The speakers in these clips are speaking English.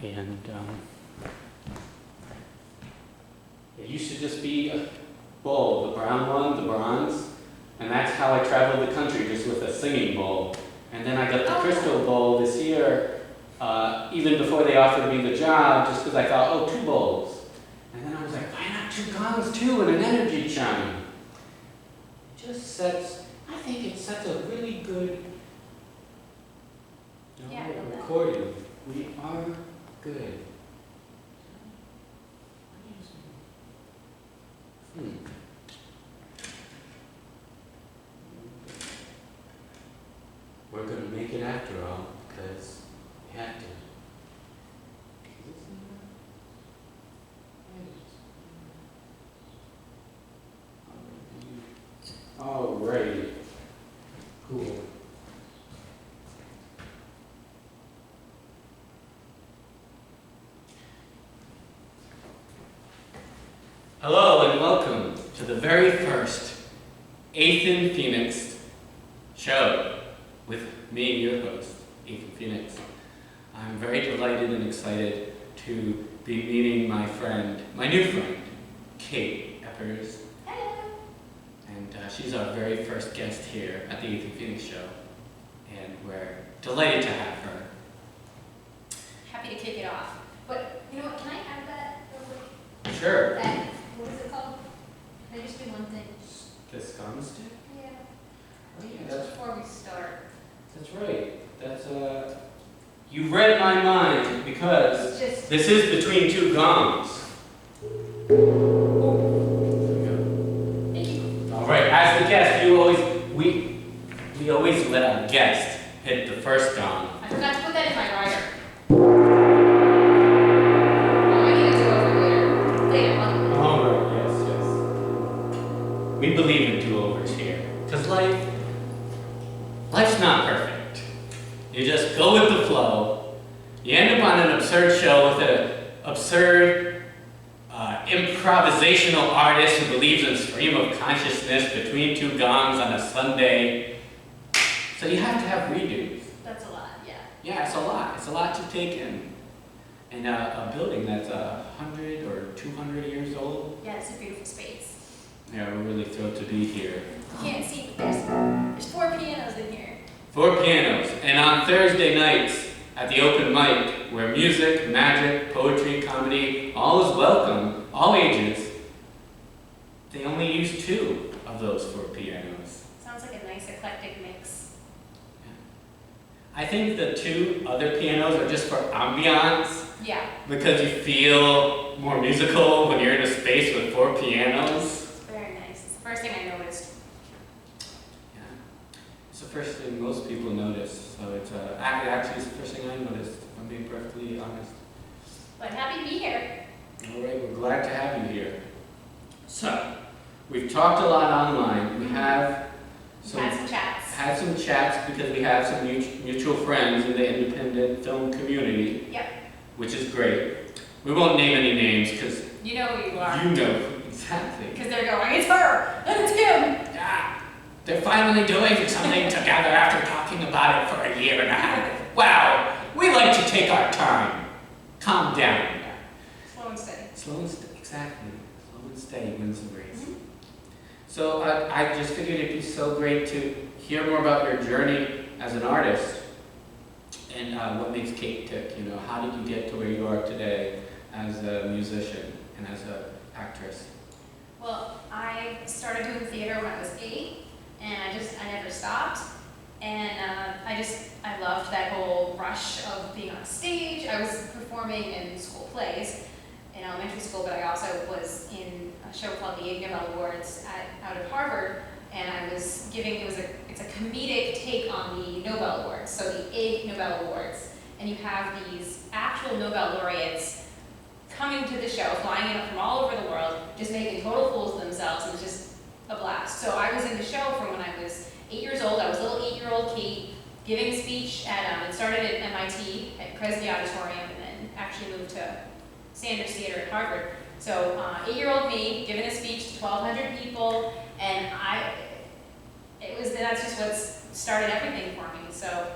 And it used to just be a bowl, the brown one, the bronze, and that's how I traveled the country, just with a singing bowl. And then I got the crystal bowl this year, even before they offered me the job, just because I thought, oh, 2 bowls. And then I was like, why not 2 gongs too and an energy chime? It just sets, I think it sets a really good recording. We are good. We're going to make it after all, because we had to. Alrighty. Cool. Hello and welcome to the very first Athan Phynix show with me, your host, Athan Phynix. I'm very delighted and excited to be meeting my new friend, Kate Eppers. Hello. And she's our very first guest here at the Athan Phynix show. And we're delighted to have her. Happy to kick it off. But, you know what, can I add that real quick? Sure. That, what is it called? Can I just do one thing? The scum stick? Yeah. Oh yeah, Just before we start. that's right. That's you read my mind because It's just, this is between 2 gongs. thank you. All right. As the guest, we always let our guest hit the first gong. I forgot to put that in my rider. Oh, I need to do over later. Oh right. Yes. We believe in do-overs here because life's not perfect. You just go with the flow. You end up on an absurd show with an absurd improvisational artist who believes in stream of consciousness between 2 gongs on a Sunday. So you have to have redos. That's a lot, yeah. Yeah, it's a lot. It's a lot to take in. And a building that's 100 or 200 years old. Yeah, it's a beautiful space. Yeah, we're really thrilled to be here. You can't see, but there's 4 pianos in here. 4 pianos. And on Thursday nights at the open mic, where music, magic, poetry, comedy, all is welcome, all ages, they only use 2 of those 4 pianos. Sounds like a nice eclectic mix. I think the 2 other pianos are just for ambiance, Yeah. because you feel more musical when you're in a space with 4 pianos. It's very nice. It's the first thing I noticed. Yeah. It's the first thing most people notice, so it's actually it's the first thing I noticed, if I'm being perfectly honest. But happy to be here. All right, we're glad to have you here. So, we've talked a lot online. We have Had some chats. had some chats because we have some mutual friends in the independent film community. Yep. Which is great. We won't name any names because You know who you are. you know exactly. Because they're going, it's her, and it's him. Yeah, they're finally doing something together after talking about it for a year and a half. Wow, we like to take our time. Calm down. Yeah. Slow and steady. Slow and steady, exactly. Slow and steady wins the race. Mm-hmm. So I just figured it'd be so great to hear more about your journey as an artist and what makes Kate tick. You know, how did you get to where you are today as a musician and as an actress? Well, I started doing theater when I was 8, and I never stopped. And I loved that whole rush of being on stage. I was performing in school plays in elementary school, but I also was in a show called the Ig Nobel Awards out of Harvard, and I was giving, it's a comedic take on the Nobel Awards, so the Ig Nobel Awards, and you have these actual Nobel laureates coming to the show, flying in from all over the world, just making total fools of themselves. It was just a blast. So I was in the show from when I was 8 years old. I was a little 8-year-old Kate giving a speech it started at MIT at Kresge Auditorium, and then actually moved to Sanders Theater at Harvard. So 8-year-old me giving a speech to 1,200 people, and that's just what started everything for me. So,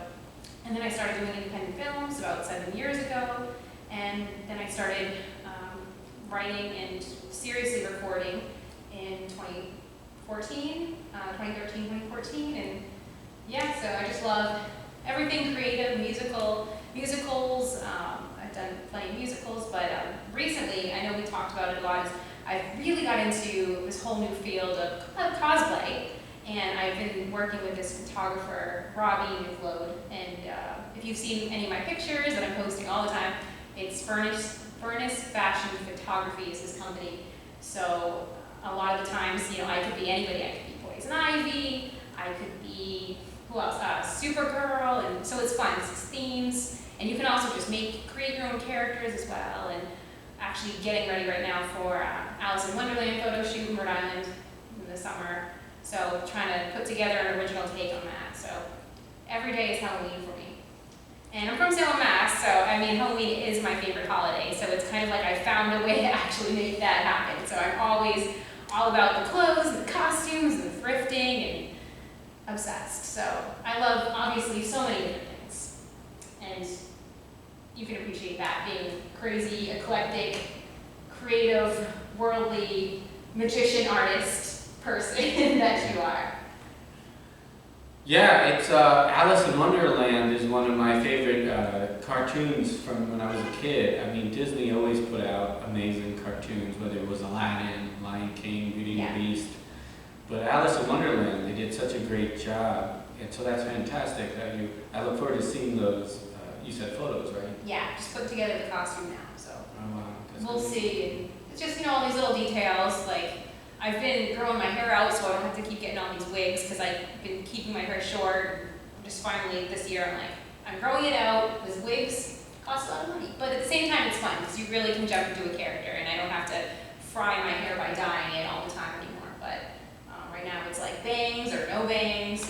and then I started doing independent films about 7 years ago, And then I started writing and seriously recording in 2013, 2014, and yeah, so I just love everything creative, musicals. I've done plenty of musicals, but recently, I know we talked about it a lot, is I've really got into this whole new field of cosplay, and I've been working with this photographer, Robbie McLeod, and if you've seen any of my pictures that I'm posting all the time, it's Furnace Fashion Photography is his company. So a lot of the times, I could be anybody. I could be Poison Ivy, I could be, who else? Supergirl, and so it's fun. It's themes, and you can also just create your own characters as well. And actually getting ready right now for Alice in Wonderland photo shoot in Rhode Island in the summer. So trying to put together an original take on that. So every day is Halloween for me. And I'm from Salem, Mass, so Halloween is my favorite holiday. So it's kind of like I found a way to actually make that happen. So I'm always all about the clothes and the costumes and the thrifting and obsessed. So I love, obviously, so many different things. And you can appreciate that, being crazy, eclectic, creative, worldly, magician, artist person that you are. Yeah, it's Alice in Wonderland is one of my favorite cartoons from when I was a kid. Disney always put out amazing cartoons, whether it was Aladdin, Lion King, Beauty and the Beast. But Alice in Wonderland, they did such a great job, and so that's fantastic. I look forward to seeing those. You said photos, right? Yeah, just put together the costume now, so Oh wow, we'll see. And it's just all these little details. Like I've been growing my hair out, so I don't have to keep getting all these wigs because I've been keeping my hair short. And just finally this year, I'm growing it out. Because wigs cost a lot of money, but at the same time, it's fun because you really can jump into a character, and I don't have to fry my hair by dyeing it all the time anymore. But right now, it's like bangs or no bangs.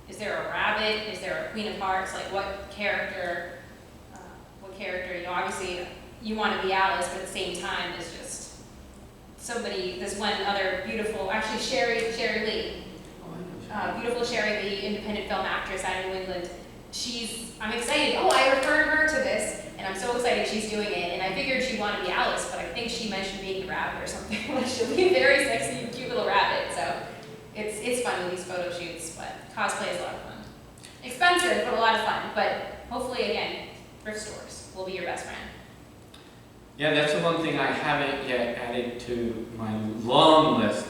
Is there a rabbit? Is there a Queen of Hearts? Like what character? Obviously you want to be Alice, but at the same time, there's just somebody. There's one other beautiful, actually Sherry Lee, beautiful Sherry Lee, independent film actress out of New England. I'm excited. Oh, I referred her to this, and I'm so excited she's doing it. And I figured she'd want to be Alice, but I think she mentioned being a rabbit or something. She'll be a very sexy, cute little rabbit. So it's fun with these photo shoots, but cosplay is a lot of fun. Expensive, but a lot of fun. But hopefully, again, thrift stores will be your best friend. Yeah, that's the one thing I haven't yet added to my long list.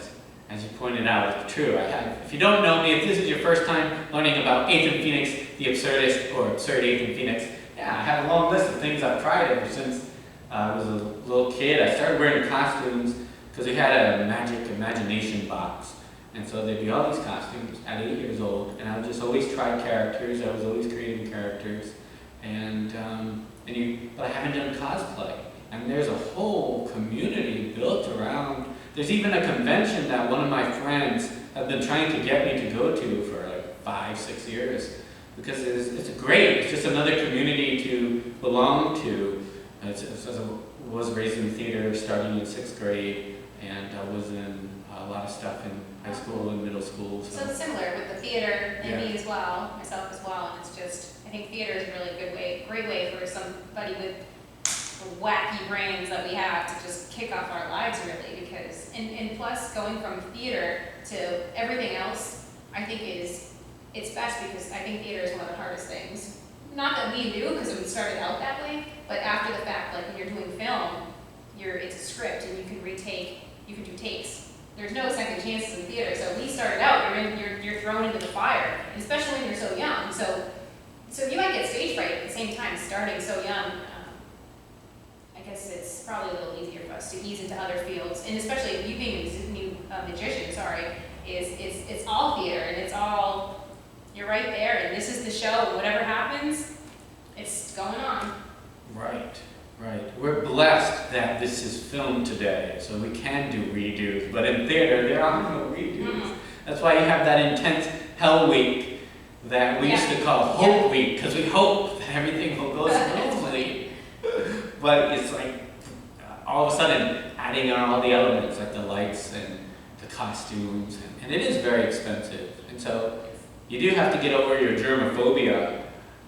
As you pointed out, it's true. If you don't know me, if this is your first time learning about Athan Phynix, the absurdist, or absurd Athan Phynix, yeah, I have a long list of things I've tried ever since I was a little kid. I started wearing costumes because we had a magic imagination box. And so there'd be all these costumes at 8 years old, and I would just always try characters. I was always creating characters. But I haven't done cosplay. And there's a whole community built around. There's even a convention that one of my friends have been trying to get me to go to for like 5-6 years, because it's great. It's just another community to belong to. I was raised in theater starting in 6th grade, and I was in a lot of stuff in high school and middle school. So it's similar with the theater and me as well, myself as well. And it's just, I think theater is a really great way for somebody with the wacky brains that we have to just kick off our lives, really, because and plus going from theater to everything else, I think it's best, because I think theater is one of the hardest things. Not that we knew, because we started out that way, but after the fact, like when you're doing film, it's a script and you can do takes. There's no second chances in theater. So we started out, you're thrown into the fire, and especially when you're so young. So you might get stage fright at the same time, starting so young. I guess it's probably a little easier for us to ease into other fields, and especially you being a new magician. It's all theater, and it's all, you're right there, and this is the show. Whatever happens, it's going on. Right. We're blessed that this is filmed today, so we can do redos. But in theater, there are no redos. Mm-hmm. That's why you have that intense Hell Week that we used to call Hope Week, because we hope that everything will go smoothly. But it's like all of a sudden adding on all the elements, like the lights and the costumes, and it is very expensive. And so you do have to get over your germophobia,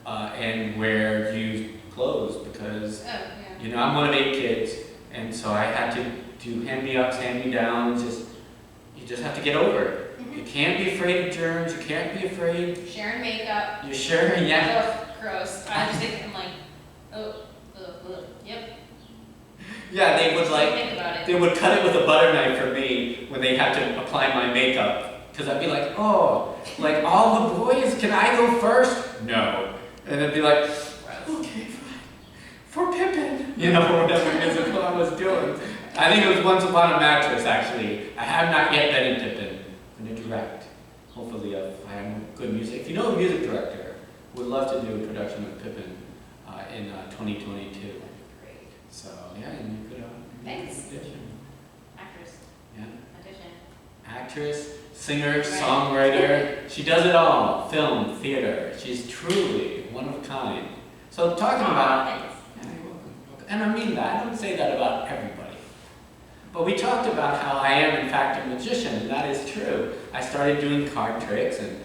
and where you clothes because, Oh, yeah. you know, I'm one of 8 kids, and so I had to do hand-me-ups, hand-me-downs, you just have to get over it. Mhm. You can't be afraid of germs, you can't be afraid. Sharing makeup. You sure? Yeah. Ugh, gross. I just think, I'm like, oh, yep. Yeah, they would like, Think about it. they would cut it with a butter knife for me when they had to apply my makeup. Because I'd be like, oh, like all the boys, can I go first? No. And it'd be like, okay, fine. For Pippin. You know, whatever musical I was doing. I think it was Once Upon a Mattress, actually. I have not yet been in Pippin. I'm going to direct. Hopefully, if I have good music. If you know a music director, would love to do a production of Pippin in 2022. Great. So, yeah, and you could Thanks. audition. Actress. Yeah. Audition. Actress, singer, Right. songwriter. She does it all. Film, theater. She's truly one of a kind. So talking about... Thanks. Yeah, you're welcome. And I mean that. I don't say that about everybody. But we talked about how I am, in fact, a magician, and that is true. I started doing card tricks, and,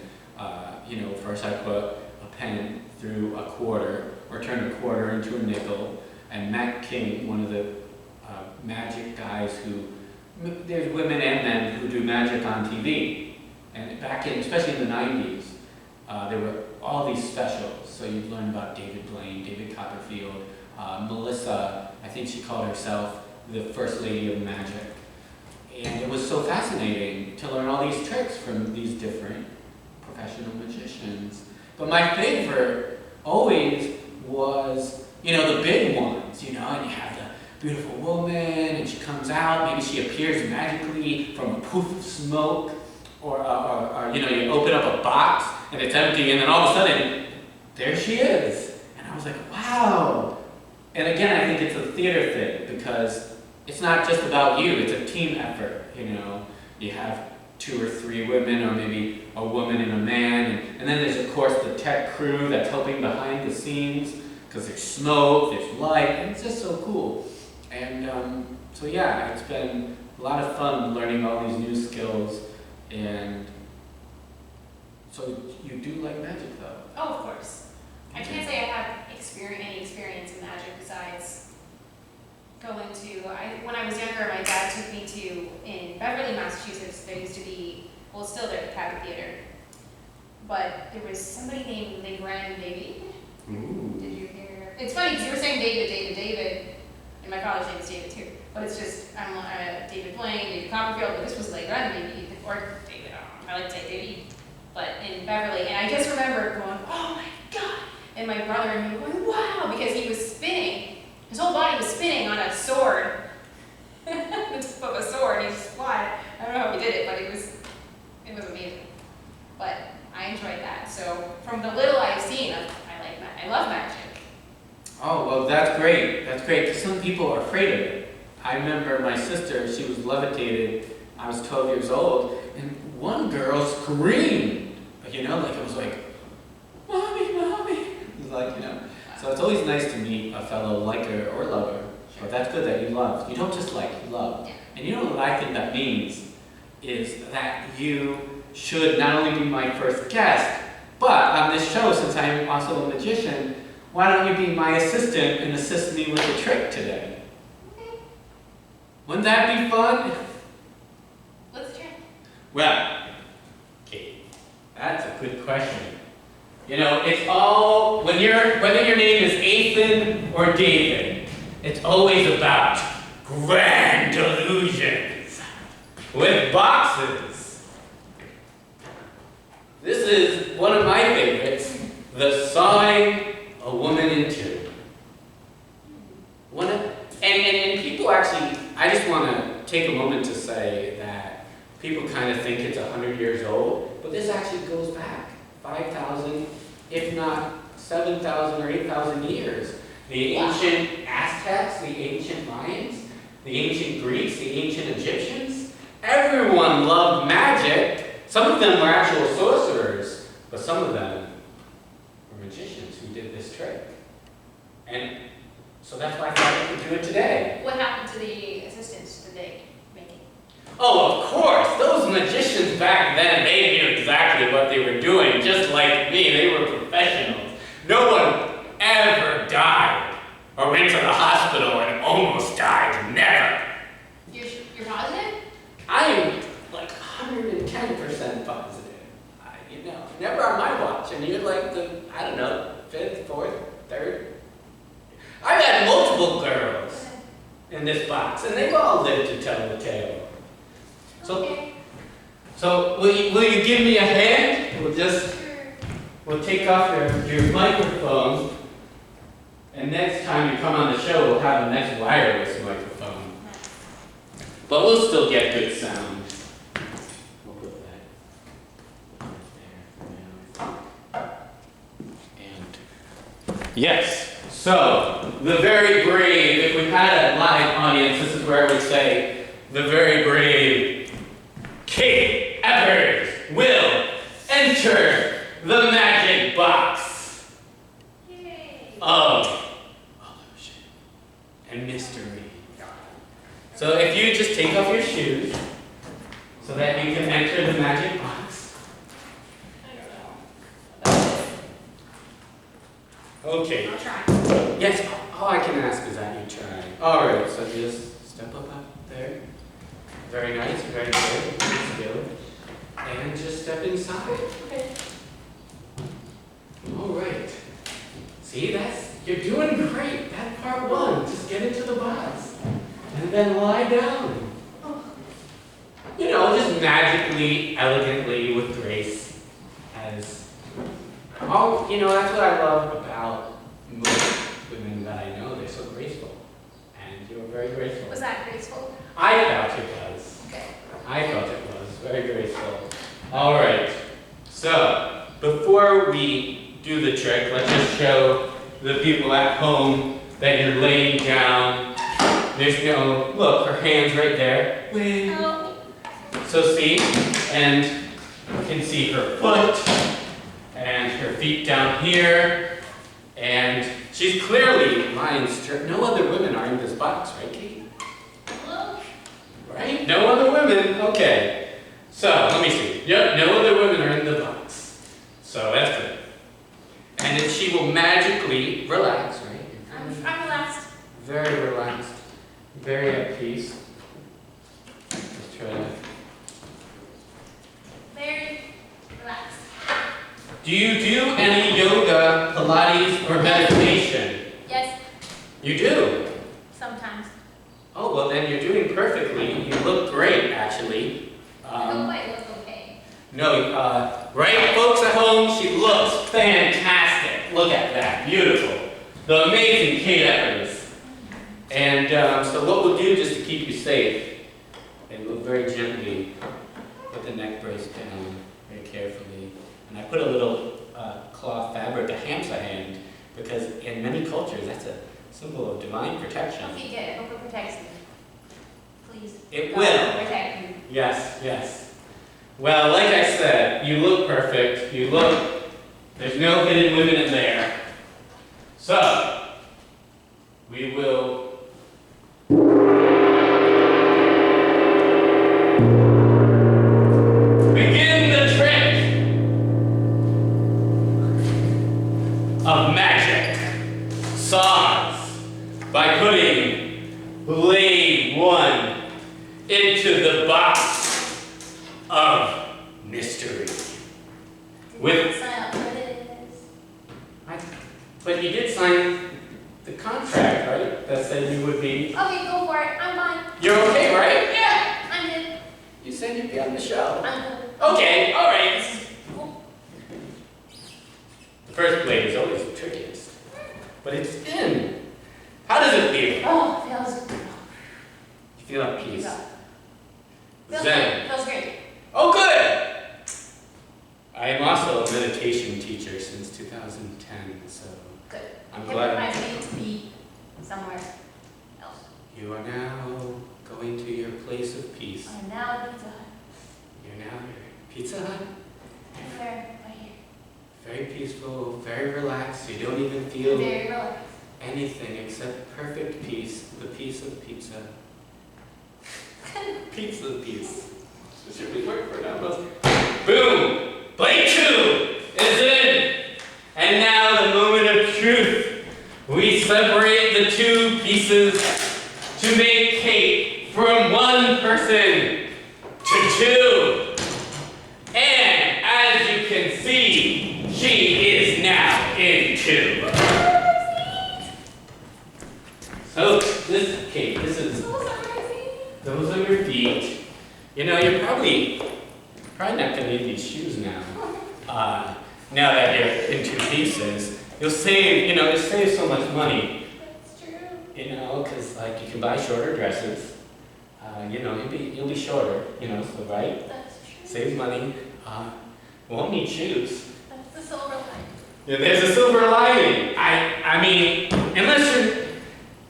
you know, first I put a pen through a quarter, or turned a quarter into a nickel, and Matt King, one of the magic guys who, there's women and men who do magic on TV. And back in, especially in the 90s, there were all these specials. So you'd learn about David Blaine, David Copperfield, Melissa, I think she called herself the First Lady of Magic. And it was so fascinating to learn all these tricks from these different professional magicians. But my favorite always was, you know, the big ones, you know, and you have the beautiful woman, and she comes out, maybe she appears magically from a poof of smoke, or you know, you open up a box, and it's empty, and then all of a sudden, there she is. And I was like, wow. And again, I think it's a theater thing, because it's not just about you, it's a team effort, you know. You have 2 or 3 women, or maybe a woman and a man, and then there's, of course, the tech crew that's helping behind the scenes, because there's smoke, there's light, and it's just so cool. And so yeah, it's been a lot of fun learning all these new skills. And so you do like magic, though? Oh, of course. I can't say I have any experience in magic besides going to, when I was younger, my dad took me to, in Beverly, Massachusetts, there used to be, well, still there, the Cabot Theater. But there was somebody named Le Grand David. Ooh. Did you hear? It's funny because you were saying David, and my father's name is David too. But it's just, I'm David Blaine, David Copperfield, but this was Le Grand David, or David, I like to say David, but in Beverly. And I just remember going, oh my God. And my brother and me going, wow, because he was spinning. His whole body was spinning on a sword. The tip of a sword, he just fly. I don't know how he did it, but it was amazing. But I enjoyed that. So from the little I've seen, I love magic. Oh, well, that's great. That's great, because some people are afraid of it. I remember my sister, she was levitated. I was 12 years old, and one girl screamed. You know, like it was like, Mommy, Mommy. It was like, you know. So it's always nice to meet a fellow liker or lover. Sure. But that's good that you love. You don't just like, you love. Yeah. And you know what I think that means? Is that you should not only be my first guest, but on this show, since I'm also a magician, why don't you be my assistant and assist me with the trick today? Okay. Wouldn't that be fun? Let's try. Well, Kate, that's a good question. You know, it's all, whether your name is Athan or David, it's always about grand illusions with boxes. This is one of my favorites, the sawing a woman in two. And people actually, I just want to take a moment to say that people kind of think it's 100 years old, but this actually goes back 5,000, if not 7,000 or 8,000 years. The ancient Aztecs, the ancient Mayans, the ancient Greeks, the ancient Egyptians, everyone loved magic. Some of them were actual sorcerers, but some of them were magicians who did this trick. And so that's why I thought we could do it today. What happened to the assistants? Did they make it? Oh, of course! Those magicians back then, they knew exactly what they were doing, just like me. They were professionals. No one ever died went to the hospital and almost died. Never. You're positive? I am like 110% positive. Never on my watch. And you're like the, I don't know, 5th, 4th, 3rd. I've had multiple girls in this box, and they've all lived to tell the tale. So will you give me a hand? We'll take off your microphone, and next time you come on the show, we'll have a nice wireless microphone. But we'll still get good sound. We'll put that there for now. And yes, so the very brave, if we had a live audience, this is where I would say, the very brave Kate Eppers will enter the magic box. Yay. Of illusion and mystery. So if you just take off your shoes so that you can enter the magic box. Okay. I'll try. Yes, all I can ask is that you try. All right, so just step up there. Very nice, very good, good skill. And just step inside. Okay. All right. See, you're doing great. That's part 1. Just get into the box. And then lie down. Just magically, elegantly, with grace. That's what I love about most women that I know. They're so graceful. And you're very graceful. Was that graceful? I felt it was. Okay. I felt it was. Very graceful. All right. So, before we do the trick, let's just show the people at home that you're laying down. There's look, her hand's right there. Oh. So see, and you can see her foot and her feet down here. And she's clearly lying straight. No other women are in this box, right, Kate? Hello? Right? No other women? Okay. So, let me see. Yep, no other women are in the box. So, that's good. And then she will magically relax, right? I'm relaxed. Very relaxed. Very at peace. Let's try to... Very relaxed. Do you do any yoga, Pilates, or meditation? Yes, You do? sometimes. Oh, well then you're doing perfectly. You look great, actually. I don't quite look okay. No, right, folks at home, she looks fantastic. Look at that, beautiful. The amazing Kate Eppers. And so what we'll do just to keep you safe, and we'll very gently put the neck brace down very carefully. And I put a little cloth fabric, a hamsa hand, because in many cultures that's a symbol of divine protection. Hope you get it. Hope it protects me. Please. It God, will. protect me. Yes, yes. Well, like I said, you look perfect. There's no hidden women in there. So, we will begin the trick of magic songs by putting blade 1 into the box of mystery. Did sign up for this. But you did sign the contract, right? That said you would be. Okay, go for it. I'm fine. You're okay, right? Yeah, I'm good. You said you'd be on the show. I'm good. Okay, all right. The first blade is always the trickiest, but it's in. How does it feel? Oh, feels good. You feel at peace. Feels Zen. good. Feels great. Oh, good. I am also a meditation teacher since 2010, so Good. I'm It glad. reminds me to be somewhere else. You are now going to your place of peace. I'm now at Pizza Hut. You're now your Pizza Hut. Anywhere right here. Very peaceful, very relaxed. You don't even feel Very relaxed. anything except perfect peace, the peace of pizza. Pizza peace. Should we work for now? Boom! Blade 2 is in! And now the moment of truth. We separate the the two pieces to make Kate from one person to two. And as you can see, she is now in two. So this, Kate, this is, those are your feet. You know, you're probably not gonna need these shoes now. Now that you're in two pieces, you'll save so much money. That's true. You know, because like you can buy shorter dresses. You know, you'll be shorter. You know, so right? That's true. Save money. Won't need shoes. That's the silver lining. Yeah, there's a silver lining. I mean, unless you're.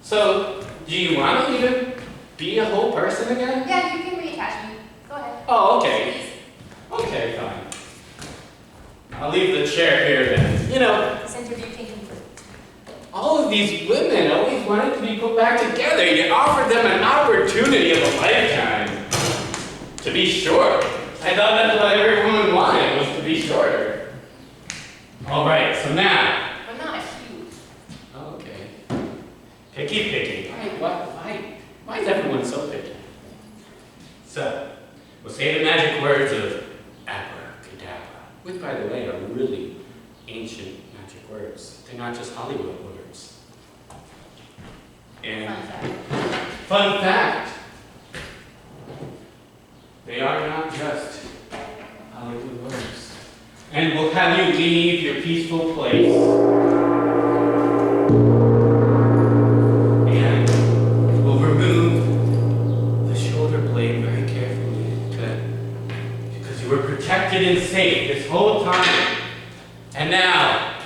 So, do you want to even be a whole person again? Yeah, you can reattach me. Go ahead. Oh, okay. Please. Okay, fine. I'll leave the chair here then. You know, This interview can conclude. all of these women always wanted to be put back together. You offered them an opportunity of a lifetime to be short. I thought that's what every woman wanted, was to be shorter. All right, so now. I'm not a huge. Okay. Picky. Why is everyone so picky? So, we'll say the magic words of abracadabra, which, by the way, are really ancient magic words. They're not just Hollywood words. And fun fact, they are not just Hollywood words. And we'll have you leave your peaceful place. And we'll remove the shoulder blade very carefully because you were protected and safe this whole time. And now,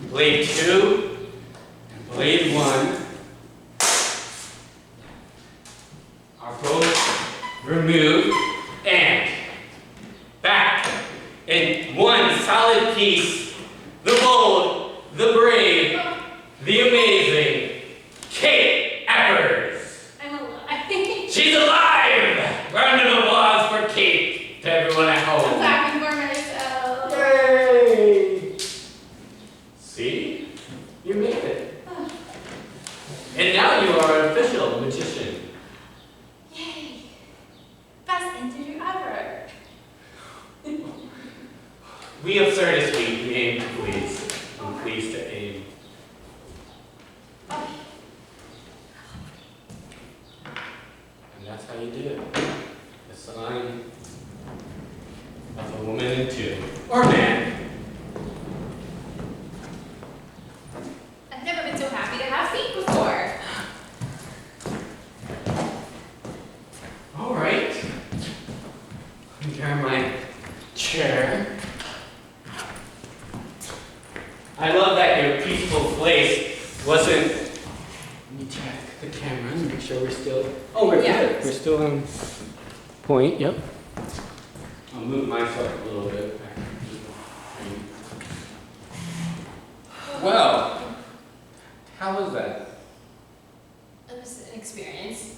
blade 2 and blade 1 are both removed and back in one solid piece. The bold, the brave, the amazing Kate Eppers. I'm alive. She's alive! Round of applause for Kate to everyone at I'm home. clapping for myself. Yay! See? You made it. And now you are an official magician. Yay! Best interview ever. We Absurdist Week, we aim to please. I'm pleased to aim. And that's how you do it. The sign of a woman in two. Or man. I've never been so happy to have feet before. All right. Let me grab my chair. I love that your peaceful place wasn't. Let me check the camera and make sure we're still. Oh, we're Yeah. good. We're still on point. Yep. I'll move myself a little bit. Well, how was that? It was an experience.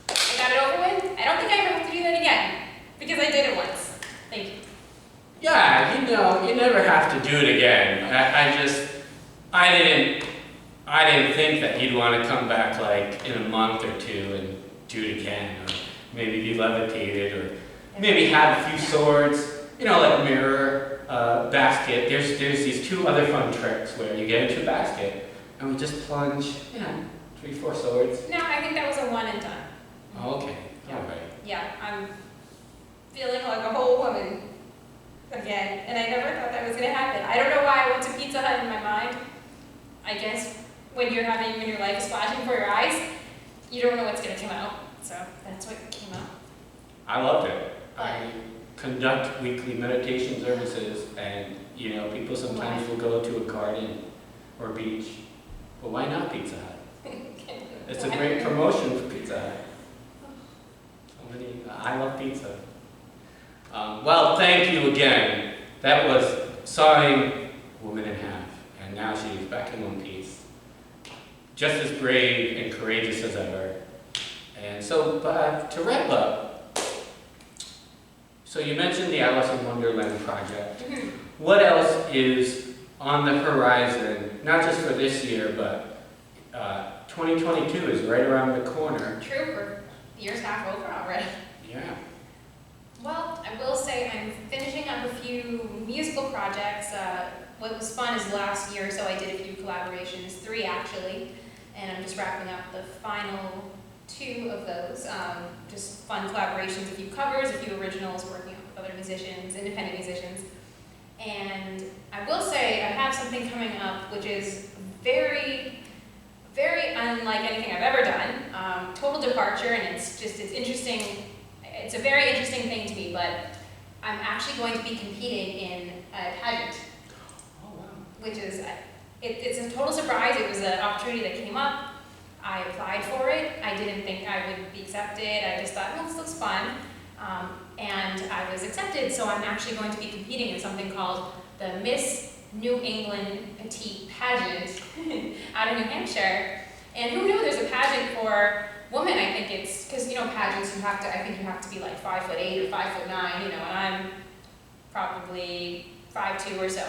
I got it over with. I don't think I ever have to do that again because I did it once. Thank you. Yeah, you know, you never have to do it again. I didn't think that you'd want to come back like in a month or two and do it again, or maybe be levitated, or maybe have a few swords, you know, like mirror, basket. There's these two other fun tricks where you get into a basket and we just plunge, you know, 3, 4 swords. No, I think that was a one and done. Oh, okay, all right. Yeah, I'm feeling like a whole woman again, and I never thought that was going to happen. I don't know why I went to Pizza Hut in my mind. I guess when your life is flashing for your eyes, you don't know what's going to come out. So that's what came out. I loved it. I conduct weekly meditation services, and you know, people sometimes will go to a garden or beach. But why not Pizza Hut? It's a great promotion for Pizza Hut. I love pizza. Well, thank you again. That was sawing Woman in Half, and now she's back in one piece. Just as brave and courageous as ever. And so, to wrap up, so you mentioned the Alice in Wonderland project. What else is on the horizon, not just for this year, but 2022 is right around the corner. True, we're year's half over already. Yeah. Well, I will say I'm finishing up a few musical projects. What was fun is last year, so I did a few collaborations, 3 actually, and I'm just wrapping up the final 2 of those. Just fun collaborations, a few covers, a few originals, working with other musicians, independent musicians. And I will say I have something coming up which is very, very unlike anything I've ever done. Total departure, and it's interesting. It's a very interesting thing to me, but I'm actually going to be competing in a pageant. Oh, wow. Which is, it's a total surprise. It was an opportunity that came up. I applied for it. I didn't think I would be accepted. I just thought, well, this looks fun. And I was accepted, so I'm actually going to be competing in something called the Miss New England Petite Pageant out of New Hampshire. And who knew there's a pageant for women? I think it's, because, pageants, I think you have to be like 5'8" or 5'9", and I'm probably 5'2" or so.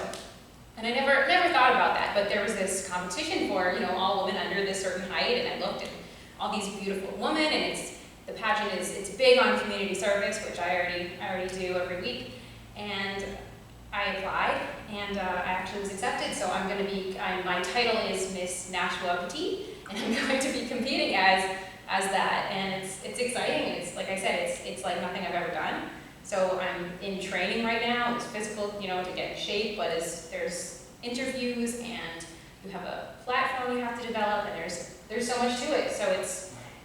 And I never thought about that, but there was this competition for, all women under this certain height, and I looked at all these beautiful women, and the pageant it's big on community service, which I already do every week, and I applied, and I actually was accepted, so I'm going to be, my title is Miss Nashua Petite, and I'm going to be competing as that, and it's exciting. It's, like I said, it's like nothing I've ever done. So I'm in training right now. It's physical, to get in shape, but there's interviews, and you have a platform you have to develop, and there's so much to it. So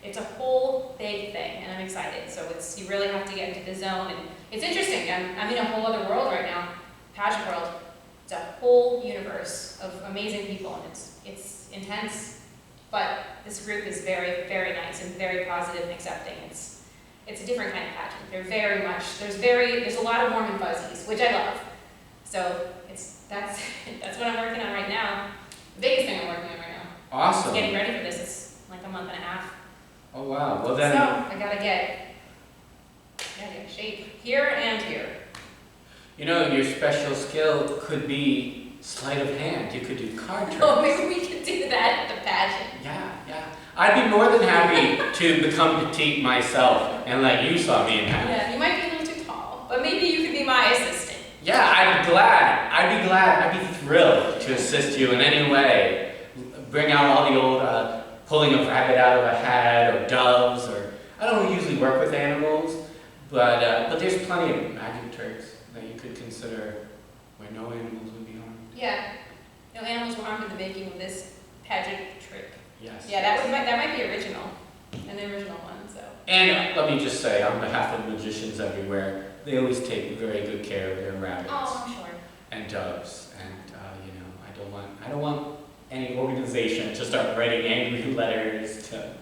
it's a whole big thing, and I'm excited. So you really have to get into the zone, and it's interesting. I'm in a whole other world right now, pageant world. It's a whole universe of amazing people, and it's intense. But this group is very, very nice and very positive and accepting. It's a different kind of pageant. They're very much, there's a lot of warm and fuzzies, which I love. So that's what I'm working on right now. The biggest thing I'm working on right now. Awesome. I'm getting ready for this. It's like a month and a half. Oh, wow. Well, then. So I gotta get shape here and here. Your special skill could be sleight of hand. You could do card tricks. Oh, maybe we could do that at the pageant. Yeah. I'd be more than happy to become petite myself and let you saw me in that. Yeah, you might be a little too tall, but maybe you could be my assistant. Yeah, I'd be glad. I'd be thrilled to assist you in any way. Bring out all the old pulling a rabbit out of a hat or doves, or I don't usually work with animals, but there's plenty of magic tricks that you could consider where no animals would be harmed. Yeah, no animals were harmed in the making of this pageant trick. Yes. Yeah, that might be original, an original one. So. And let me just say, on behalf of magicians everywhere, they always take very good care of their rabbits Oh, I'm sure. and doves, and I don't want any organization to start writing angry letters to.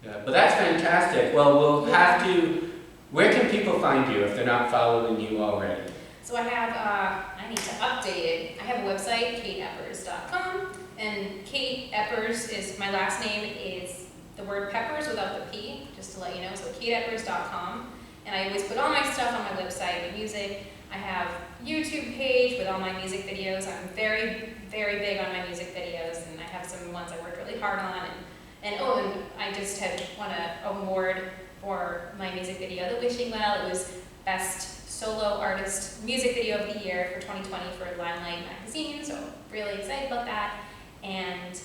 Yeah, but that's fantastic. Well, we'll have to. Where can people find you if they're not following you already? So I need to update it. I have a website, kateeppers.com, and Kate Eppers is, my last name is the word peppers without the P, just to let you know, so kateeppers.com. And I always put all my stuff on my website, my music. I have a YouTube page with all my music videos. I'm very, very big on my music videos, and I have some ones I worked really hard on. And I just had won an award for my music video, The Wishing Well. It was Best Solo Artist Music Video of the Year for 2020 for Limelight Magazine, so really excited about that. And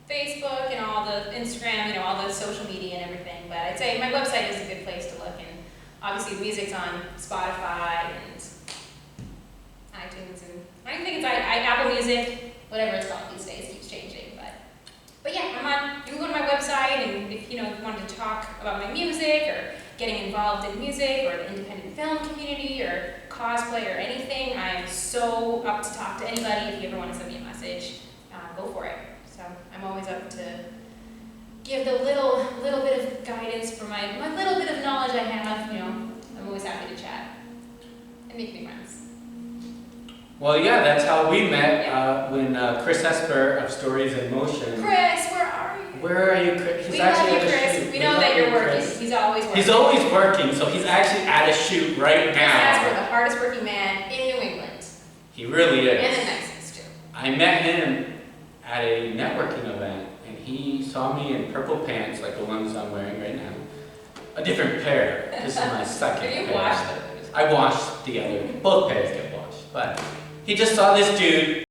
Facebook and all the Instagram, all the social media and everything. But I'd say my website is a good place to look, and obviously music's on Spotify and iTunes, and I don't even think it's Apple Music, whatever it's called these days, keeps changing. But yeah, you can go to my website, and if you wanted to talk about my music or getting involved in music or the independent film community or cosplay or anything, I'm so up to talk to anybody. If you ever want to send me a message, go for it. So I'm always up to give the little bit of guidance for my little bit of knowledge I have. I'm always happy to chat and make new friends. Well, yeah, that's how we met when Chris Esper of Stories in Motion. Chris, where are you? Where are you, Chris? We love you, Chris. We know that you're working. Chris. He's always working. He's always working, so he's actually at a shoot right now. Chris Esper, the hardest working man in New England. He really is. And the nicest, too. I met him at a networking event, and he saw me in purple pants like the ones I'm wearing right now. A different pair. This is my second pair. Did you wash them? I washed the other, both pairs get washed, but he just saw this dude